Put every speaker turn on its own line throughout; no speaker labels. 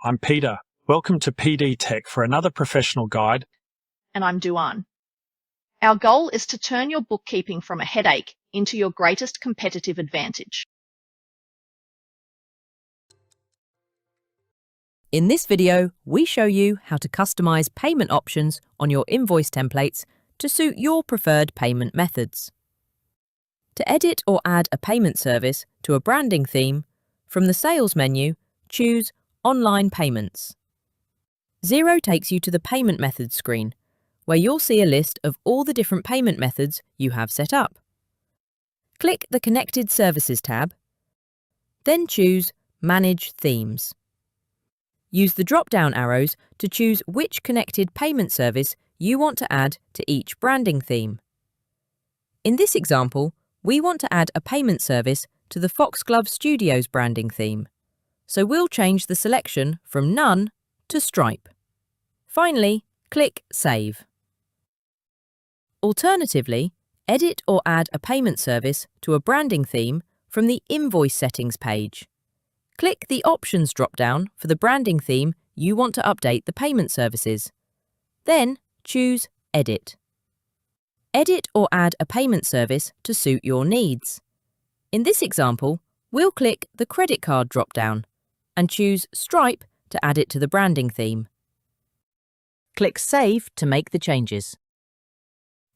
I'm Peter. Welcome to PD Tech for another professional guide.
And I'm Duan. Our goal is to turn your bookkeeping from a headache into your greatest competitive advantage.
In this video, we show you how to customize payment options on your invoice templates to suit your preferred payment methods. To edit or add a payment service to a branding theme, from the Sales menu, choose Online Payments. Xero takes you to the Payment Methods screen, where you'll see a list of all the different payment methods you have set up. Click the Connected Services tab, then choose Manage Themes. Use the drop-down arrows to choose which connected payment service you want to add to each branding theme. In this example, we want to add a payment service to the Foxglove Studios branding theme, so we'll change the selection from None to Stripe. Finally, click Save. Alternatively, edit or add a payment service to a branding theme from the Invoice Settings page. Click the Options drop-down for the branding theme you want to update the payment services. Then choose Edit. Edit or add a payment service to suit your needs. In this example, we'll click the Credit Card drop-down and choose Stripe to add it to the branding theme. Click Save to make the changes.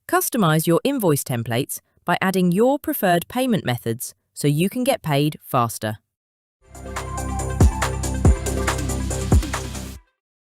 Customize your invoice templates by adding your preferred payment methods so you can get paid faster.